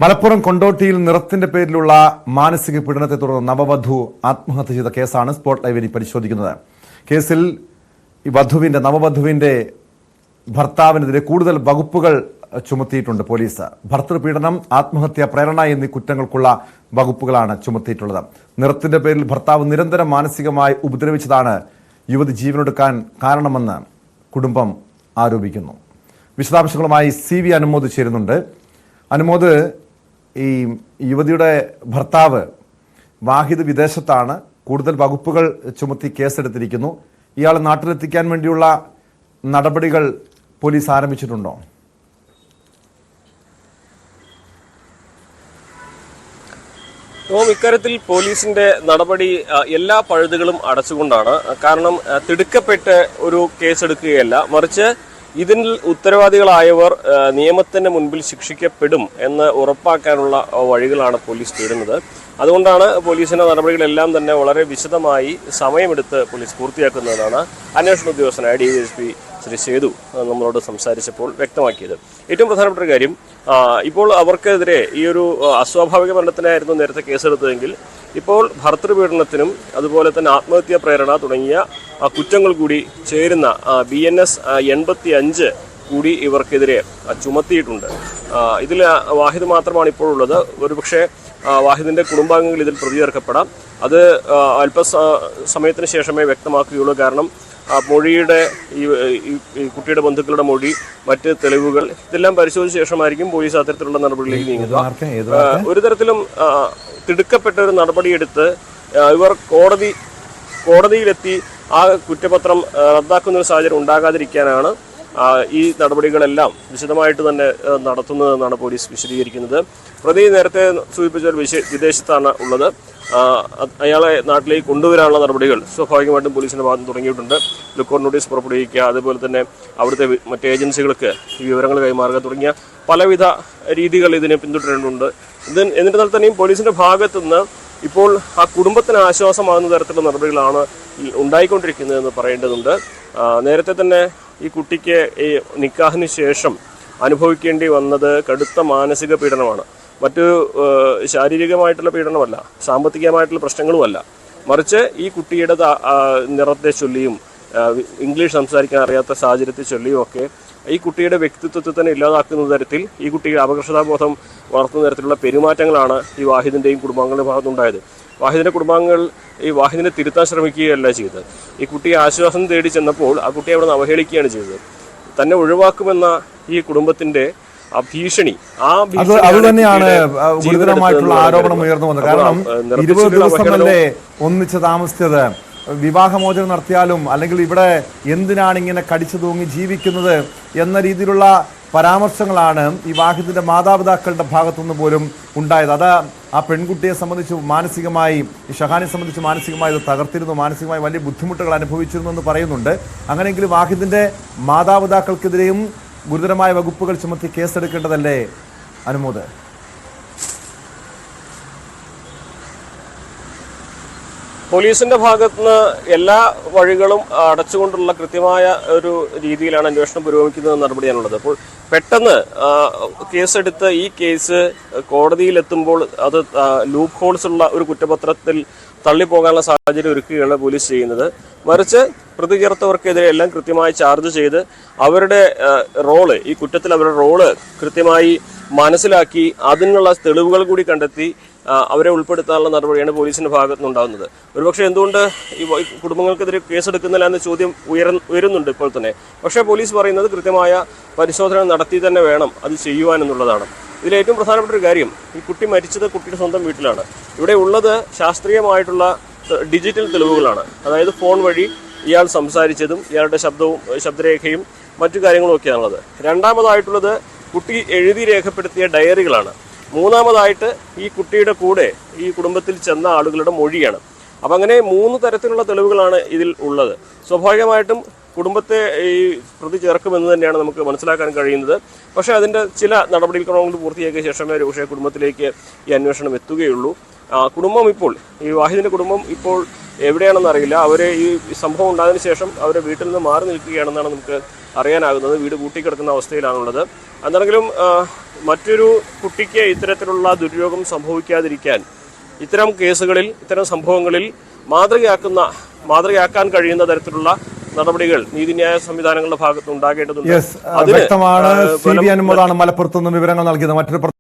മലപ്പുറം കൊണ്ടോട്ടിയിൽ നിറത്തിന്റെ പേരിലുള്ള മാനസിക പീഡനത്തെ തുടർന്ന് നവവധു ആത്മഹത്യ ചെയ്ത കേസാണ് സ്പോട്ട് ലൈവ് പരിശോധിക്കുന്നത്. കേസിൽ ഈ നവവധുവിന്റെ ഭർത്താവിനെതിരെ കൂടുതൽ വകുപ്പുകൾ ചുമത്തിയിട്ടുണ്ട് പോലീസ്. ഭർതൃപീഡനം, ആത്മഹത്യ, പ്രേരണ എന്നീ കുറ്റങ്ങൾക്കുള്ള വകുപ്പുകളാണ് ചുമത്തിയിട്ടുള്ളത്. നിറത്തിന്റെ പേരിൽ ഭർത്താവ് നിരന്തരം മാനസികമായി ഉപദ്രവിച്ചതാണ് യുവതി ജീവനൊടുക്കാൻ കാരണമെന്ന് കുടുംബം ആരോപിക്കുന്നു. വിശദാംശങ്ങളുമായി CV അനുമോദ് ചേരുന്നുണ്ട്. അനുമോദ്, ഈ യുവതിയുടെ ഭർത്താവ് വാഹിദ് വിദേശത്താണ്. കൂടുതൽ വകുപ്പുകൾ ചുമത്തി കേസെടുത്തിരിക്കുന്നു. ഇയാളെ നാട്ടിലെത്തിക്കാൻ വേണ്ടിയുള്ള നടപടികൾ പോലീസ് ആരംഭിച്ചിട്ടുണ്ടോ? ഇക്കാര്യത്തിൽ പോലീസിന്റെ നടപടി എല്ലാ പഴുതുകളും അടച്ചുകൊണ്ടാണ്. കാരണം തിടുക്കപ്പെട്ട് ഒരു കേസെടുക്കുകയല്ല, മറിച്ച് ഇതിൽ ഉത്തരവാദികളായവർ നിയമത്തിന്റെ മുൻപിൽ ശിക്ഷിക്കപ്പെടും എന്ന് ഉറപ്പാക്കാനുള്ള വഴികളാണ് പോലീസ് തേടുന്നത്. അതുകൊണ്ടാണ് പോലീസിന്റെ നടപടികളെല്ലാം തന്നെ വളരെ വിശദമായി സമയമെടുത്ത് പോലീസ് പൂർത്തിയാക്കുന്നതാണ് അന്വേഷണ ഉദ്യോഗസ്ഥനായ DYSP ശ്രീ സേതു നമ്മളോട് സംസാരിച്ചപ്പോൾ വ്യക്തമാക്കിയത്. ഏറ്റവും പ്രധാനപ്പെട്ട ഒരു കാര്യം, ഇപ്പോൾ അവർക്കെതിരെ ഈ ഒരു അസ്വാഭാവിക മരണത്തിനായിരുന്നു നേരത്തെ കേസെടുത്തതെങ്കിൽ ഇപ്പോൾ ഭർതൃപീഡനത്തിനും അതുപോലെ തന്നെ ആത്മഹത്യാ പ്രേരണ തുടങ്ങിയ കുറ്റങ്ങൾ കൂടി ചേരുന്ന BNS 85 കൂടി ഇവർക്കെതിരെ ചുമത്തിയിട്ടുണ്ട്. ഇതിൽ വാഹിദ് മാത്രമാണ് ഇപ്പോൾ ഉള്ളത്. ഒരുപക്ഷെ വാഹിദിന്റെ കുടുംബാംഗങ്ങൾ ഇതിൽ പ്രതി ചേർക്കപ്പെടാം. അത് അല്പസമയത്തിന് ശേഷമേ വ്യക്തമാക്കുകയുള്ളൂ. കാരണം മൊഴിയുടെ ഈ കുട്ടിയുടെ ബന്ധുക്കളുടെ മൊഴി, മറ്റ് തെളിവുകൾ ഇതെല്ലാം പരിശോധിച്ച ശേഷമായിരിക്കും പോലീസ് അത്തരത്തിലുള്ള നടപടിയിലേക്ക് നീങ്ങുക. ഒരു തരത്തിലും തിടുക്കപ്പെട്ട ഒരു നടപടിയെടുത്ത് ഇവർ കോടതിയിലെത്തി ആ കുറ്റപത്രം റദ്ദാക്കുന്ന ഒരു സാഹചര്യം ഉണ്ടാകാതിരിക്കാനാണ് ഈ നടപടികളെല്ലാം വിശദമായിട്ട് തന്നെ നടത്തുന്നതെന്നാണ് പോലീസ് വിശദീകരിക്കുന്നത്. പ്രതി നേരത്തെ സൂചിപ്പിച്ച വിദേശത്താണ് ഉള്ളത്. അയാളെ നാട്ടിലേക്ക് കൊണ്ടുവരാനുള്ള നടപടികൾ സ്വാഭാവികമായിട്ടും പോലീസിന്റെ ഭാഗത്ത് തുടങ്ങിയിട്ടുണ്ട്. ലുക്കൌട്ട് നോട്ടീസ് പുറപ്പെടുവിക്കുക, അതുപോലെ തന്നെ അവിടുത്തെ മറ്റ് ഏജൻസികൾക്ക് ഈ വിവരങ്ങൾ കൈമാറുക തുടങ്ങിയ പലവിധ രീതികൾ ഇതിനെ പിന്തുടരേണ്ടതുണ്ട്. എന്നിരുന്നാൽ തന്നെയും പോലീസിന്റെ ഭാഗത്തുനിന്ന് ഇപ്പോൾ ആ കുടുംബത്തിന് ആശ്വാസമാകുന്ന തരത്തിലുള്ള നടപടികളാണ് ഉണ്ടായിക്കൊണ്ടിരിക്കുന്നതെന്ന് പറയേണ്ടതുണ്ട്. നേരത്തെ തന്നെ ഈ കുട്ടിക്ക് ഈ നിക്കാഹിന് ശേഷം അനുഭവിക്കേണ്ടി വന്നത് കടുത്ത മാനസിക പീഡനമാണ്. മറ്റു ശാരീരികമായിട്ടുള്ള പീഡനമല്ല, സാമ്പത്തികമായിട്ടുള്ള പ്രശ്നങ്ങളുമല്ല, മറിച്ച് ഈ കുട്ടിയുടെ നിറത്തെ ചൊല്ലിയും ഇംഗ്ലീഷ് സംസാരിക്കാൻ അറിയാത്ത സാഹചര്യത്തെ ചൊല്ലിയും ഒക്കെ ഈ കുട്ടിയുടെ വ്യക്തിത്വത്തെ തന്നെ ഇല്ലാതാക്കുന്ന തരത്തിൽ, ഈ കുട്ടിയുടെ അപകർഷതാബോധം വളർത്തുന്ന തരത്തിലുള്ള പെരുമാറ്റങ്ങളാണ് ഈ വാഹിദിന്റെയും കുടുംബാംഗങ്ങളുടെ ഭാഗത്തുണ്ടായത്. വാഹിദിന്റെ കുടുംബാംഗങ്ങൾ ഈ വാഹിദിനെ തിരുത്താൻ ശ്രമിക്കുകയല്ല ചെയ്തത്. ഈ കുട്ടിയെ ആശ്വാസം തേടി ചെന്നപ്പോൾ ആ കുട്ടിയെ അവിടെ നിന്ന് അവഹേളിക്കുകയാണ് ചെയ്തത്. തന്നെ ഒഴിവാക്കുമെന്ന ഈ കുടുംബത്തിന്റെ ഭീഷണി, അത് തന്നെയാണ് ഗുരുതരമായിട്ടുള്ള ആരോപണം ഉയർന്നു വന്നത്. കാരണം 20 ദിവസമല്ലേ ഒന്നിച്ച് താമസിച്ചത്. വിവാഹമോചനം നടത്തിയാലും അല്ലെങ്കിൽ ഇവിടെ എന്തിനാണ് ഇങ്ങനെ കടിച്ചു തൂങ്ങി ജീവിക്കുന്നത് എന്ന രീതിയിലുള്ള പരാമർശങ്ങളാണ് ഈ വാഹിദിന്റെ മാതാപിതാക്കളുടെ ഭാഗത്തുനിന്ന് പോലും ഉണ്ടായത്. അത് ആ പെൺകുട്ടിയെ സംബന്ധിച്ച് മാനസികമായി, ഈ ഷഹാനെ സംബന്ധിച്ച് മാനസികമായി ഇത് തകർത്തിരുന്നു, മാനസികമായി വലിയ ബുദ്ധിമുട്ടുകൾ അനുഭവിച്ചിരുന്നു എന്ന് പറയുന്നുണ്ട്. അങ്ങനെയെങ്കിൽ വാഹിദിന്റെ മാതാപിതാക്കൾക്കെതിരെയും ഗുരുതരമായ വകുപ്പുകൾ ചുമത്തി കേസെടുക്കേണ്ടതല്ലേ അനുമോദ്? പോലീസിന്റെ ഭാഗത്തുനിന്ന് എല്ലാ വഴികളും അടച്ചുകൊണ്ടുള്ള കൃത്യമായ ഒരു രീതിയിലാണ് അന്വേഷണം പുരോഗമിക്കുന്നത് നടപടിയാണുള്ളത്. അപ്പോൾ പെട്ടെന്ന് കേസെടുത്ത് ഈ കേസ് കോടതിയിലെത്തുമ്പോൾ അത് ലൂപ്പ് ഹോൾസ് ഉള്ള ഒരു കുറ്റപത്രത്തിൽ തള്ളിപ്പോകാനുള്ള സാഹചര്യം ഒരുക്കുകയാണ് പോലീസ് ചെയ്യുന്നത്. മറിച്ച് പ്രതി ചേർത്തവർക്കെതിരെ എല്ലാം കൃത്യമായി ചാർജ് ചെയ്ത് അവരുടെ റോള്, ഈ കുറ്റത്തിൽ അവരുടെ റോള് കൃത്യമായി മനസ്സിലാക്കി അതിനുള്ള തെളിവുകൾ കൂടി കണ്ടെത്തി അവരെ ഉൾപ്പെടുത്താനുള്ള നടപടിയാണ് പോലീസിന്റെ ഭാഗത്തുനിന്നുണ്ടാകുന്നത്. ഒരുപക്ഷെ എന്തുകൊണ്ട് ഈ കുടുംബങ്ങൾക്കെതിരെ കേസെടുക്കുന്നില്ല എന്ന ചോദ്യം ഉയരുന്നുണ്ട് ഇപ്പോൾ തന്നെ. പക്ഷേ പോലീസ് പറയുന്നത് കൃത്യമായ പരിശോധന നടത്തി തന്നെ വേണം അത് ചെയ്യുവാനെന്നുള്ളതാണ്. ഇതിലേറ്റവും പ്രധാനപ്പെട്ട ഒരു കാര്യം, ഈ കുട്ടി മരിച്ചത് കുട്ടിയുടെ സ്വന്തം വീട്ടിലാണ്. ഇവിടെ ഉള്ളത് ശാസ്ത്രീയമായിട്ടുള്ള ഡിജിറ്റൽ തെളിവുകളാണ്. അതായത് ഫോൺ വഴി ഇയാൾ സംസാരിച്ചതും ഇയാളുടെ ശബ്ദരേഖയും മറ്റു കാര്യങ്ങളും ഒക്കെയാണുള്ളത്. രണ്ടാമതായിട്ടുള്ളത് കുട്ടി എഴുതി രേഖപ്പെടുത്തിയ ഡയറികളാണ്. മൂന്നാമതായിട്ട് ഈ കുട്ടിയുടെ കൂടെ ഈ കുടുംബത്തിൽ ചെന്ന ആളുകളുടെ മൊഴിയാണ്. അപ്പം അങ്ങനെ 3 തരത്തിലുള്ള തെളിവുകളാണ് ഇതിൽ ഉള്ളത്. സ്വാഭാവികമായിട്ടും കുടുംബത്തെ ഈ പ്രതി ചേർക്കുമെന്ന് തന്നെയാണ് നമുക്ക് മനസ്സിലാക്കാൻ കഴിയുന്നത്. പക്ഷേ അതിൻ്റെ ചില നടപടിക്രമങ്ങൾ പൂർത്തിയാക്കിയ ശേഷമേ പക്ഷേ കുടുംബത്തിലേക്ക് ഈ അന്വേഷണം എത്തുകയുള്ളൂ. കുടുംബം ഇപ്പോൾ, ഈ വാഹിദിന്റെ കുടുംബം ഇപ്പോൾ എവിടെയാണെന്ന് അറിയില്ല. അവർ ഈ സംഭവം ഉണ്ടായതിനു ശേഷം അവരെ വീട്ടിൽ നിന്ന് മാറി നിൽക്കുകയാണെന്നാണ് നമുക്ക് അറിയാനാകുന്നത്. വീട് പൂട്ടിക്കിടക്കുന്ന അവസ്ഥയിലാണുള്ളത്. എന്താണെങ്കിലും മറ്റൊരു കുട്ടിക്ക് ഇത്തരത്തിലുള്ള ദുര്യോഗം സംഭവിക്കാതിരിക്കാൻ ഇത്തരം കേസുകളിൽ, ഇത്തരം സംഭവങ്ങളിൽ മാതൃകയാക്കാൻ കഴിയുന്ന തരത്തിലുള്ള നടപടികൾ നീതിന്യായ സംവിധാനങ്ങളുടെ ഭാഗത്ത് ഉണ്ടാകേണ്ടതുണ്ട്. വ്യക്തമാണ്. CB അനുമോദാണ് മലപ്പുറത്തുനിന്ന് വിവരങ്ങൾ നൽകിയത്. മറ്റൊരു